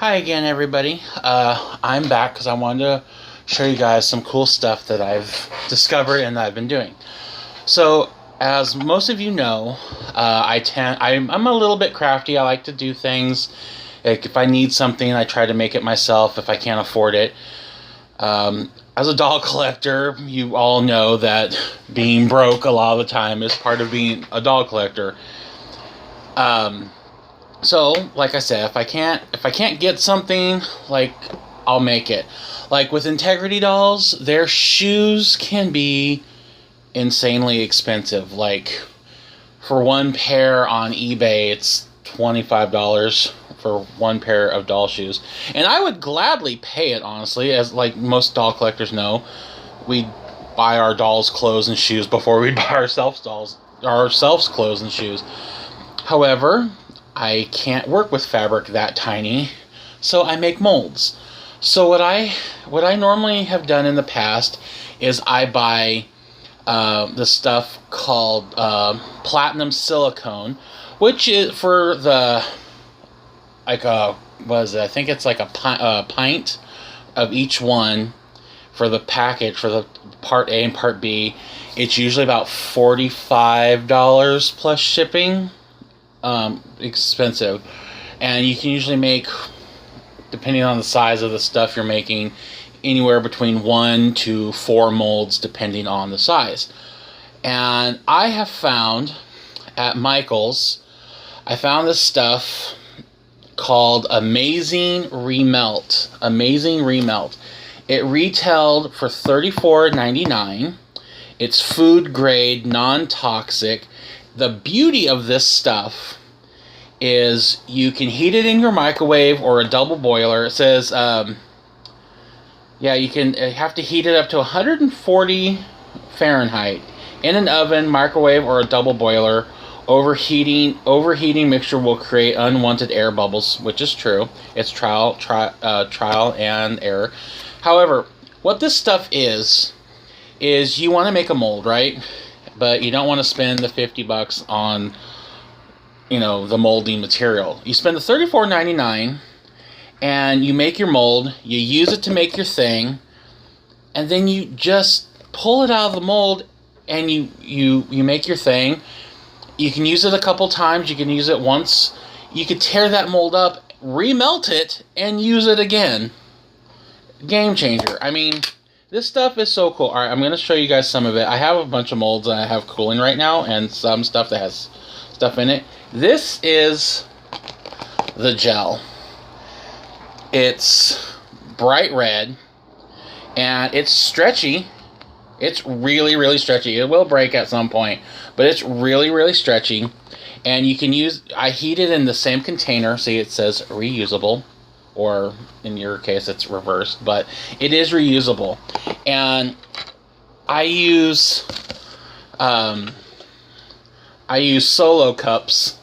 Hi again, everybody. I'm back because I wanted to show you guys some cool stuff that I've discovered and that I've been doing. So, as most of you know, I'm a little bit crafty. I like to do things. Like if I need something, I try to make it myself if I can't afford it. As a doll collector, you all know that being broke a lot of the time is part of being a doll collector. So, like I said, if I can't get something, like, I'll make it. Like with Integrity dolls, their shoes can be insanely expensive. Like for one pair on eBay, it's $25 for one pair of doll shoes. And I would gladly pay it, honestly, as like most doll collectors know. We buy our dolls clothes and shoes before we buy ourselves clothes and shoes. However, I can't work with fabric that tiny, so I make molds. So what I normally have done in the past is I buy the stuff called platinum silicone, which is for the what is it? I think it's like a pint of each one for the package for the part A and part B. It's usually about $45 plus shipping. Expensive, and you can usually make, depending on the size of the stuff you're making, anywhere between 1 to 4 molds depending on the size. And I have found at Michael's, I found this stuff called Amazing Remelt. It retailed for $34.99. It's food grade, non-toxic. The beauty of this stuff is you can heat it in your microwave or a double boiler. It says, you can have to heat it up to 140 Fahrenheit in an oven, microwave, or a double boiler. Overheating mixture will create unwanted air bubbles, which is true. It's trial and error. However, what this stuff is you want to make a mold, right? But you don't want to spend the $50 on, the molding material. You spend the $34.99 and you make your mold, you use it to make your thing, and then you just pull it out of the mold and you make your thing. You can use it a couple times, you can use it once. You could tear that mold up, remelt it, and use it again. Game changer. I mean, this stuff is so cool. Alright, I'm going to show you guys some of it. I have a bunch of molds that I have cooling right now, and some stuff that has stuff in it. This is the gel. It's bright red, and it's stretchy. It's really, really stretchy. It will break at some point, but it's really, really stretchy. And you can I heat it in the same container. See, it says reusable. Or in your case it's reversed, but it is reusable. And I use solo cups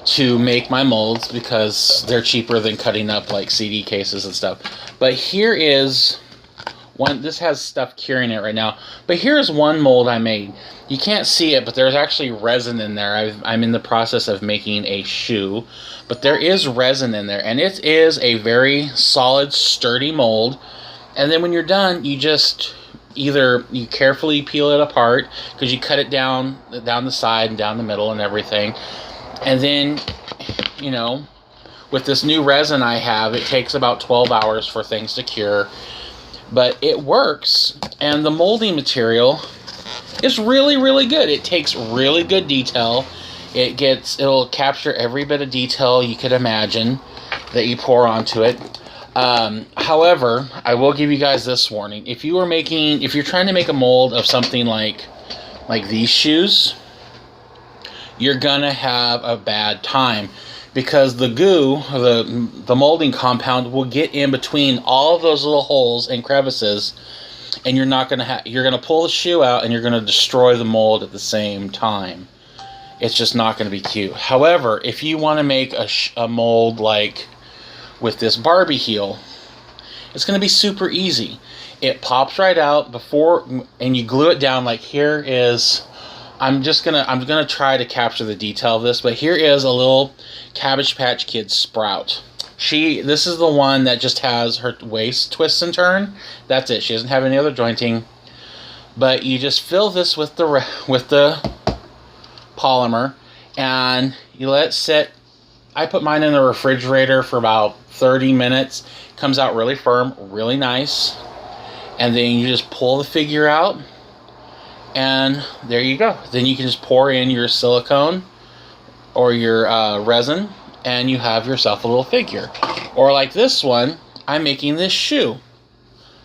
to make my molds because they're cheaper than cutting up like CD cases and stuff. But here is one. This has stuff curing it right now, but here's one mold I made. You can't see it, but there's actually resin in there. I'm in the process of making a shoe, but there is resin in there, and it is a very solid, sturdy mold. And then when you're done, you just you carefully peel it apart, because you cut it down the side and down the middle and everything. And then, with this new resin I have, it takes about 12 hours for things to cure. But it works, and the molding material is really, really good. It takes really good detail. It'll capture every bit of detail you could imagine that you pour onto it. However, I will give you guys this warning. If you're trying to make a mold of something like these shoes, you're gonna have a bad time, because the goo, the molding compound, will get in between all of those little holes and crevices, and you're gonna pull the shoe out and you're gonna destroy the mold at the same time. It's just not gonna be cute. However, if you want to make a mold like with this Barbie heel, it's gonna be super easy. It pops right out and you glue it down. Like here is, I'm gonna try to capture the detail of this, but here is a little Cabbage Patch Kids sprout. This is the one that just has her waist twist and turn. That's it. She doesn't have any other jointing. But you just fill this with the polymer, and you let it sit. I put mine in the refrigerator for about 30 minutes. Comes out really firm, really nice. And then you just pull the figure out, and there you go. Then you can just pour in your silicone or your resin, and you have yourself a little figure. Or like this one, I'm making this shoe.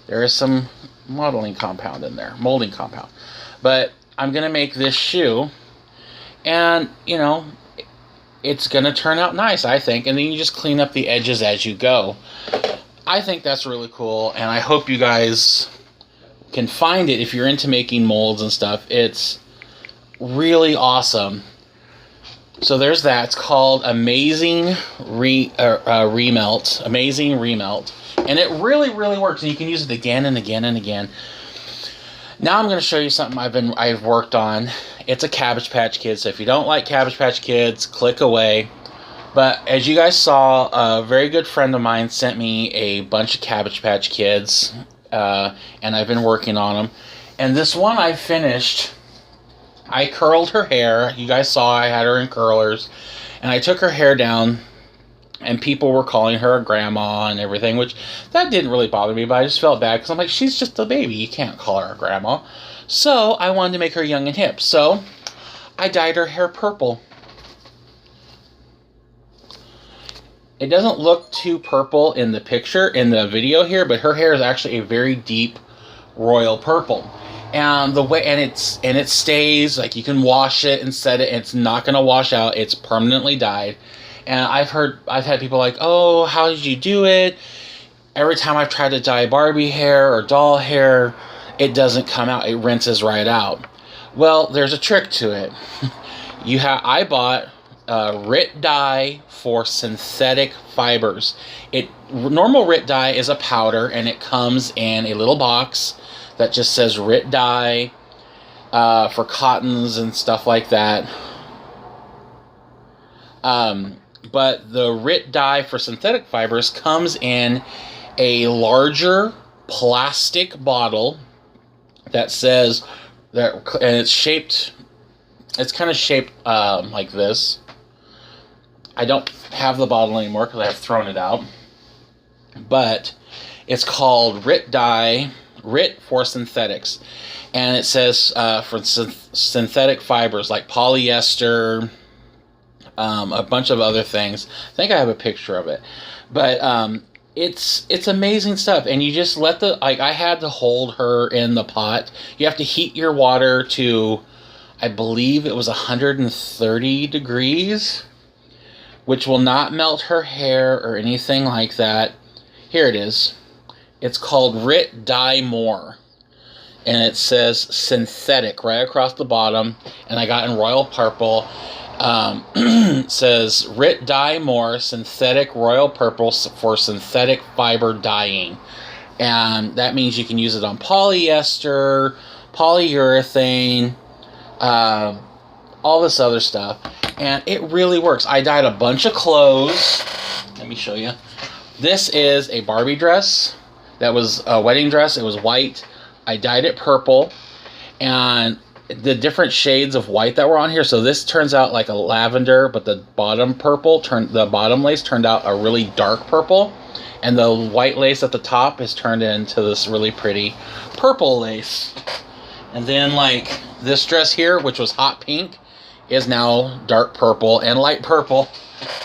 There is some molding compound in there, but I'm gonna make this shoe, and you know, it's gonna turn out nice, I think. And then you just clean up the edges as you go. I think that's really cool, and I hope you guys can find it if you're into making molds and stuff. It's really awesome. So there's that. It's called Amazing Remelt. Amazing Remelt. And it really, really works. And you can use it again and again and again. Now I'm going to show you something I've worked on. It's a Cabbage Patch Kid. So if you don't like Cabbage Patch Kids, click away. But as you guys saw, a very good friend of mine sent me a bunch of Cabbage Patch Kids. And I've been working on them. And this one I finished. I curled her hair. You guys saw I had her in curlers. And I took her hair down. And people were calling her a grandma and everything. Which, that didn't really bother me. But I just felt bad. Because I'm like, she's just a baby. You can't call her a grandma. So, I wanted to make her young and hip. So, I dyed her hair purple. It doesn't look too purple in the picture, in the video here. But her hair is actually a very deep royal purple. And it stays, like, you can wash it and set it, and it's not going to wash out. It's permanently dyed. And I've had people like, oh, how did you do it? Every time I've tried to dye Barbie hair or doll hair, it doesn't come out. It rinses right out. Well, there's a trick to it. I bought RIT dye for synthetic fibers. Normal RIT dye is a powder, and it comes in a little box that just says RIT dye for cottons and stuff like that. But the RIT dye for synthetic fibers comes in a larger plastic bottle that says that, and it's kind of shaped like this. I don't have the bottle anymore because I've thrown it out. But it's called RIT dye. RIT for synthetics, and it says for synthetic fibers like polyester, a bunch of other things. I think I have a picture of it, but it's amazing stuff. And you just let I had to hold her in the pot. You have to heat your water to, I believe it was 130 degrees, which will not melt her hair or anything like that. Here it is. It's called RIT Dye More. And it says synthetic right across the bottom. And I got in royal purple. It says RIT Dye More Synthetic Royal Purple for synthetic fiber dyeing. And that means you can use it on polyester, polyurethane, all this other stuff. And it really works. I dyed a bunch of clothes. Let me show you. This is a Barbie dress. That was a wedding dress. It was white. I dyed it purple. And the different shades of white that were on here. So this turns out like a lavender, but the bottom lace turned out a really dark purple. And the white lace at the top is turned into this really pretty purple lace. And then like this dress here, which was hot pink, is now dark purple and light purple.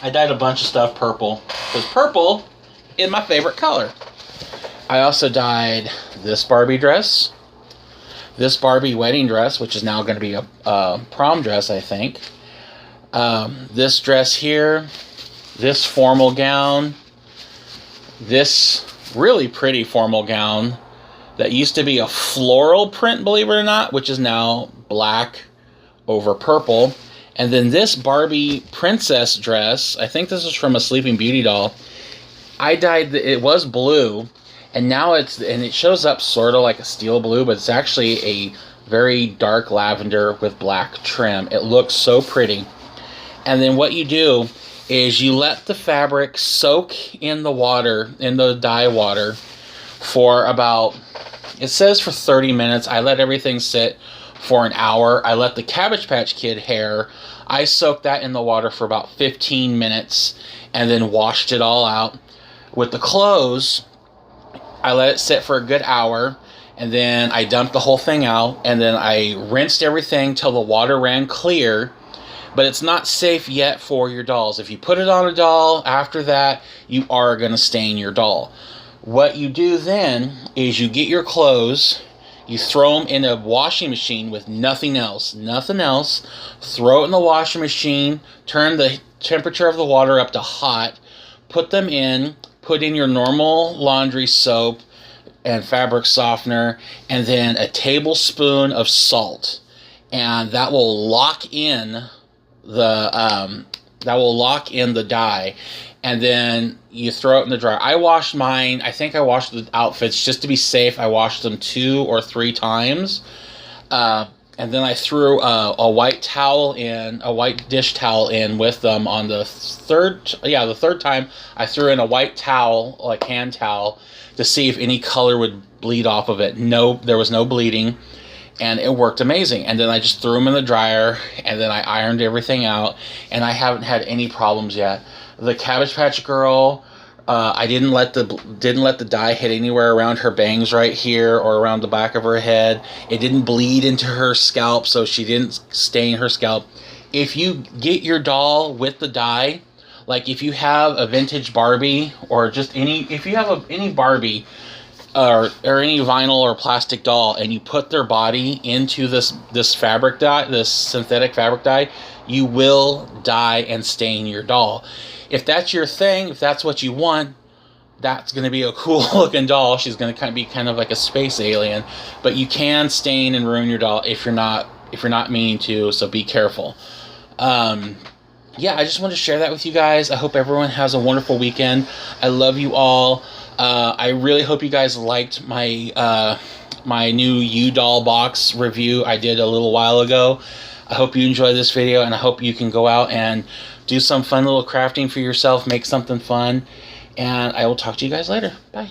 I dyed a bunch of stuff purple because purple is my favorite color. I also dyed this Barbie dress, this Barbie wedding dress, which is now going to be a prom dress, I think. This dress here, this formal gown, this really pretty formal gown that used to be a floral print, believe it or not, which is now black over purple. And then this Barbie princess dress, I think this is from a Sleeping Beauty doll. I dyed, it was blue. And now it shows up sort of like a steel blue, but it's actually a very dark lavender with black trim. It looks so pretty. And then what you do is you let the fabric soak in the water, in the dye water, for about, it says for 30 minutes. I let everything sit for an hour. I let the Cabbage Patch Kid hair, I soaked that in the water for about 15 minutes and then washed it all out. With the clothes, I let it sit for a good hour, and then I dumped the whole thing out, and then I rinsed everything till the water ran clear. But it's not safe yet for your dolls. If you put it on a doll after that, you are going to stain your doll. What you do then is you get your clothes, you throw them in a washing machine with nothing else, throw it in the washing machine, turn the temperature of the water up to hot, put them in, put in your normal laundry soap and fabric softener, and then a tablespoon of salt. And that will lock in the dye, and then you throw it in the dryer. I washed mine. I think I washed the outfits just to be safe. I washed them 2 or 3 times, and then I threw a white towel in, a white dish towel in with them on the third time. I threw in a white towel, like hand towel, to see if any color would bleed off of it. No, there was no bleeding. And it worked amazing. And then I just threw them in the dryer, and then I ironed everything out, and I haven't had any problems yet. The Cabbage Patch Girl, I didn't let the dye hit anywhere around her bangs right here or around the back of her head. It didn't bleed into her scalp, so she didn't stain her scalp. If you get your doll with the dye, like if you have a vintage Barbie or just if you have any Barbie, or any vinyl or plastic doll, and you put their body into this fabric dye, this synthetic fabric dye, you will dye and stain your doll. If that's your thing, if that's what you want, that's going to be a cool looking doll. She's going to be kind of like a space alien, but you can stain and ruin your doll if you're not meaning to. So be careful. Yeah, I just wanted to share that with you guys. I hope everyone has a wonderful weekend. I love you all. I really hope you guys liked my my new U-Doll box review I did a little while ago. I hope you enjoyed this video, and I hope you can go out and do some fun little crafting for yourself, make something fun, and I will talk to you guys later. Bye.